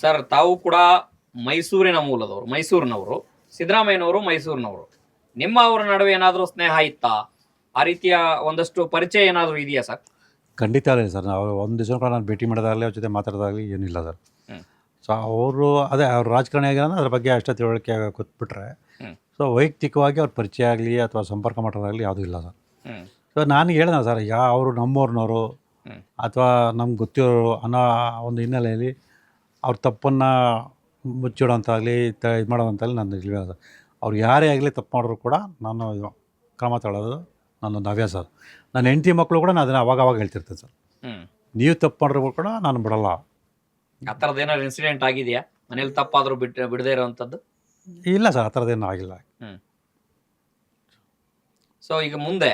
Sir ತಾವು ಕೂಡ ಮೈಸೂರಿನ ಮೂಲದವರು, ಮೈಸೂರಿನವರು, ಸಿದ್ದರಾಮಯ್ಯನವರು ಮೈಸೂರಿನವರು. ನಿಮ್ಮ ಅವರ ನಡುವೆ ಏನಾದರೂ ಸ್ನೇಹ ಇತ್ತಾ? ಆ ರೀತಿಯ ಒಂದಷ್ಟು ಪರಿಚಯ ಏನಾದರೂ ಇದೆಯಾ ಸರ್? ಖಂಡಿತ ಇಲ್ಲ ಸರ್. ನಾವು ಒಂದು ದಿವಸ ಕೂಡ ನಾನು ಭೇಟಿ ಮಾಡೋದಾಗಲಿ ಅವ್ರ ಜೊತೆ ಮಾತಾಡೋದಾಗಲಿ ಏನಿಲ್ಲ ಸರ್. ಹ್ಮ್. ಸೊ ಅವರು ಅದೇ ಅವ್ರು ರಾಜಕಾರಣಿ ಆಗಿರೋದು ಅದ್ರ ಬಗ್ಗೆ ಅಷ್ಟೇ ತಿಳುವಳಿಕೆ ಕೊಟ್ಬಿಟ್ರೆ, ಹ್ಮ್. ಸೊ ವೈಯಕ್ತಿಕವಾಗಿ ಅವ್ರ ಪರಿಚಯ ಆಗಲಿ ಅಥವಾ ಸಂಪರ್ಕ ಮಾಡೋದಾಗಲಿ ಯಾವುದೂ ಇಲ್ಲ ಸರ್. ಹ್ಮ್. ಸೊ ನಾನು ಹೇಳಿದೆ ಸರ್, ಅವರು ನಮ್ಮೂರಿನವರು ಹ್ಮ್. ಅಥವಾ ನಮ್ಗೆ ಗೊತ್ತಿರೋರು ಅನ್ನೋ ಒಂದು ಹಿನ್ನೆಲೆಯಲ್ಲಿ ಅವ್ರ ತಪ್ಪನ್ನು ಮುಚ್ಚಿಡೋಂತಾಗಲಿ ಇದು ಮಾಡೋವಂತಾಗಲಿ ನಾನು ಇಲ್ವೇ ಸರ್. ಅವ್ರು ಯಾರೇ ಆಗಲಿ ತಪ್ಪು ಮಾಡಿದ್ರು ಕೂಡ ನಾನು ಕ್ರಮ ತಗೊಳ್ಳೋದು ನನ್ನೊಂದು ಹವ್ಯಾಸ. ನನ್ನ ಹೆಂಡತಿ ಮಕ್ಕಳು ಕೂಡ ನಾನು ಅದನ್ನು ಅವಾಗ ಹೇಳ್ತಿರ್ತೇನೆ ಸರ್. ಹ್ಮ್. ನೀವು ತಪ್ಪು ಮಾಡಿದ್ರು ಕೂಡ ನಾನು ಬಿಡಲ್ಲ. ಆ ಥರದ್ದು ಏನಾದ್ರು ಇನ್ಸಿಡೆಂಟ್ ಆಗಿದೆಯಾ ಮನೇಲಿ ತಪ್ಪಾದ್ರೂ ಬಿಡದೇ ಇರೋವಂಥದ್ದು? ಇಲ್ಲ ಸರ್, ಆ ಥರದ್ದೇನು ಆಗಿಲ್ಲ. ಸೊ ಈಗ ಮುಂದೆ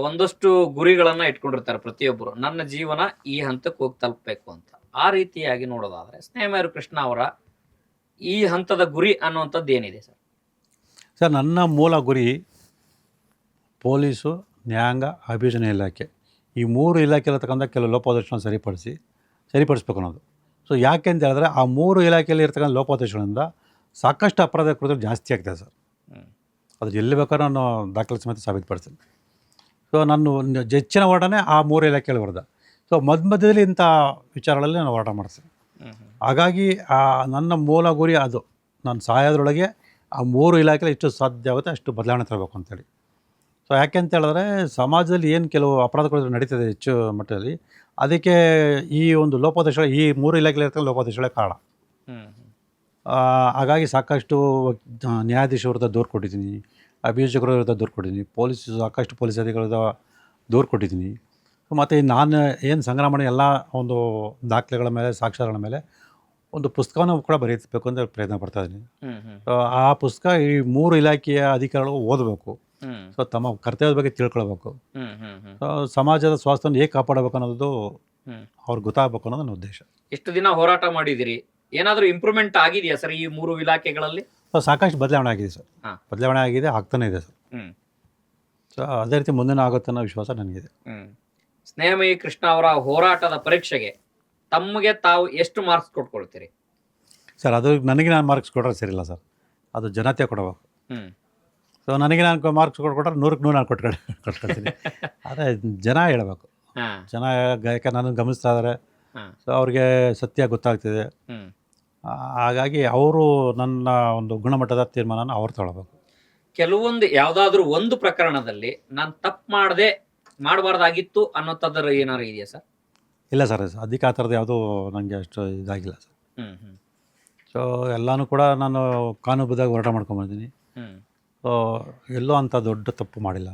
ಒಂದಷ್ಟು ಗುರಿಗಳನ್ನ ಇಟ್ಕೊಂಡಿರ್ತಾರೆ ಪ್ರತಿಯೊಬ್ಬರು. ನನ್ನ ಜೀವನ ಈ ಹಂತಕ್ಕೆ ಹೋಗಿ ತಲುಪಬೇಕು ಅಂತ. ಆ ರೀತಿಯಾಗಿ ನೋಡೋದಾದ್ರೆ ಸ್ನೇಹಮೇರು ಕೃಷ್ಣ ಅವರ ಈ ಹಂತದ ಗುರಿ ಅನ್ನುವಂಥದ್ದು ಏನಿದೆ ಸರ್? ಸರ್, ನನ್ನ ಮೂಲ ಗುರಿ ಪೊಲೀಸು, ನ್ಯಾಯಾಂಗ, ಅಭಿಯೋಜನೆ ಇಲಾಖೆ. ಈ 3 ಇಲಾಖೆಯಲ್ಲಿರ್ತಕ್ಕಂಥ ಕೆಲವು ಲೋಪದೋಷಗಳನ್ನ ಸರಿಪಡಿಸ್ಬೇಕು ಅನ್ನೋದು. ಸೊ ಯಾಕೆ ಅಂತ ಹೇಳಿದ್ರೆ ಆ 3 ಇಲಾಖೆಯಲ್ಲಿ ಇರ್ತಕ್ಕಂಥ ಲೋಪದೋಷಗಳಿಂದ ಸಾಕಷ್ಟು ಅಪರಾಧ ಕೃತ್ಯಗಳು ಜಾಸ್ತಿ ಆಗ್ತದೆ ಸರ್. ಅದು ಎಲ್ಲಿ ಬೇಕಾದ್ರೂ ನಾನು ದಾಖಲೆ ಸಮೇತ ಸಾಬೀತುಪಡಿಸ್ತೀನಿ. ಸೊ ನಾನು ಹೆಚ್ಚಿನ ಹೋರಾಟನೇ ಆ 3 ಇಲಾಖೆಯಲ್ಲಿ ಹೊಡೆದ. ಸೊ ಮಧ್ಯದಲ್ಲಿ ಇಂಥ ವಿಚಾರಗಳಲ್ಲಿ ನಾನು ಹೋರಾಟ ಮಾಡಿಸ್ತೀನಿ. ಹಾಗಾಗಿ ನನ್ನ ಮೂಲ ಗುರಿ ಅದು. ನಾನು ಸಾಯೋದ್ರೊಳಗೆ ಆ 3 ಇಲಾಖೆಯಲ್ಲಿ ಎಷ್ಟು ಸಾಧ್ಯ ಆಗುತ್ತೆ ಅಷ್ಟು ಬದಲಾವಣೆ ತರಬೇಕು ಅಂತೇಳಿ. ಸೊ ಯಾಕೆ ಅಂತ ಹೇಳಿದ್ರೆ ಸಮಾಜದಲ್ಲಿ ಏನು ಕೆಲವು ಅಪರಾಧಗಳು ನಡೀತದೆ ಹೆಚ್ಚು ಮಟ್ಟದಲ್ಲಿ, ಅದಕ್ಕೆ ಈ ಒಂದು ಲೋಪದೋಷ, ಈ 3 ಇಲಾಖೆಯಲ್ಲಿ ಇರ್ತಕ್ಕಂಥ ಲೋಪದೋಷಗಳೇ ಕಾರಣ. ಹಾಗಾಗಿ ಸಾಕಷ್ಟು ನ್ಯಾಯಾಧೀಶರ ವಿರುದ್ಧ ದೂರು ಕೊಟ್ಟಿದ್ದೀನಿ, ಅಭಿಯೋಜಕರ ವಿರುದ್ಧ ದೂರು ಕೊಟ್ಟಿದ್ದೀನಿ, ಸಾಕಷ್ಟು ಪೊಲೀಸ್ ಅಧಿಕಾರಿಗಳ ದೂರು ಕೊಟ್ಟಿದ್ದೀನಿ. ಮತ್ತು ನಾನು ಏನು ಸಂಗ್ರಹ ಮಾಡಿ ಎಲ್ಲ ಒಂದು ದಾಖಲೆಗಳ ಮೇಲೆ, ಸಾಕ್ಷ್ಯಗಳ ಮೇಲೆ ಒಂದು ಪುಸ್ತಕವನ್ನು ಕೂಡ ಬರೀಬೇಕು ಅಂತ ಪ್ರಯತ್ನ ಪಡ್ತಾಯಿದ್ದೀನಿ. ಆ ಪುಸ್ತಕ ಈ 3 ಇಲಾಖೆಯ ಅಧಿಕಾರಿಗಳು ಓದಬೇಕು. ಸೊ ತಮ್ಮ ಕರ್ತವ್ಯದ ಬಗ್ಗೆ ತಿಳ್ಕೊಳ್ಬೇಕು. ಸಮಾಜದ ಸ್ವಾಸ್ಥ್ಯವನ್ನು ಹೇಗೆ ಕಾಪಾಡಬೇಕು ಅನ್ನೋದು ಅವ್ರಿಗೆ ಗೊತ್ತಾಗಬೇಕು ಅನ್ನೋದು ನನ್ನ ಉದ್ದೇಶ. ಎಷ್ಟು ದಿನ ಹೋರಾಟ ಮಾಡಿದಿರಿ? ಏನಾದರೂ ಇಂಪ್ರೂವ್ಮೆಂಟ್ ಆಗಿದೆಯಾ ಸರ್ ಈ 3 ಇಲಾಖೆಗಳಲ್ಲಿ? ಸೊ ಸಾಕಷ್ಟು ಬದಲಾವಣೆ ಆಗಿದೆ ಸರ್. ಬದಲಾವಣೆ ಆಗಿದೆ, ಆಗ್ತಾನೆ ಇದೆ ಸರ್. ಸೊ ಅದೇ ರೀತಿ ಮುಂದಿನ ಆಗುತ್ತೆ ಅನ್ನೋ ವಿಶ್ವಾಸ ನನಗಿದೆ. ಸ್ನೇಹಮಯಿ ಕೃಷ್ಣ ಅವರ ಹೋರಾಟದ ಪರೀಕ್ಷೆಗೆ ತಮಗೆ ತಾವು ಎಷ್ಟು ಮಾರ್ಕ್ಸ್ ಕೊಟ್ಕೊಳ್ತೀರಿ ಸರ್? ಅದು ನನಗೆ ನಾನು ಮಾರ್ಕ್ಸ್ ಕೊಟ್ಟರೆ ಸರಿಯಿಲ್ಲ ಸರ್, ಅದು ಜನತೆ ಕೊಡಬೇಕು. ಸೊ ನನಗೆ ನಾನು ಮಾರ್ಕ್ಸ್ ಕೊಟ್ಕೊಟ್ರೆ 100ಕ್ಕೆ 100 ನಾನು ಕೊಟ್ಕೊಳ್ತೀನಿ. ಆದರೆ ಜನ ಹೇಳಬೇಕು. ಜನ ಯಾಕೆ ನಾನು ಗಮನಿಸ್ತಾ ಇದ್ದಾರೆ. ಸೊ ಅವ್ರಿಗೆ ಸತ್ಯ ಗೊತ್ತಾಗ್ತಿದೆ. ಹಾಗಾಗಿ ಅವರು ನನ್ನ ಒಂದು ಗುಣಮಟ್ಟದ ತೀರ್ಮಾನನ ಅವ್ರು ತಗೊಳ್ಬೇಕು. ಕೆಲವೊಂದು ಯಾವುದಾದ್ರೂ ಒಂದು ಪ್ರಕರಣದಲ್ಲಿ ನಾನು ತಪ್ಪು ಮಾಡಬಾರ್ದಾಗಿತ್ತು ಅನ್ನೋಂಥದ್ದು ಏನಾದ್ರು ಇದೆಯಾ ಸರ್? ಇಲ್ಲ ಸರ್, ಅದಕ್ಕೆ ಆ ಥರದ್ದು ಯಾವುದೂ ನನಗೆ ಅಷ್ಟು ಇದಾಗಿಲ್ಲ ಸರ್. ಸೊ ಎಲ್ಲನೂ ಕೂಡ ನಾನು ಕಾನೂನುಬದ್ಧವಾಗಿ ಹೋರಾಟ ಮಾಡ್ಕೊಂಬಂದಿದ್ದೀನಿ. ಸೊ ಎಲ್ಲೋ ಅಂಥ ದೊಡ್ಡ ತಪ್ಪು ಮಾಡಿಲ್ಲ.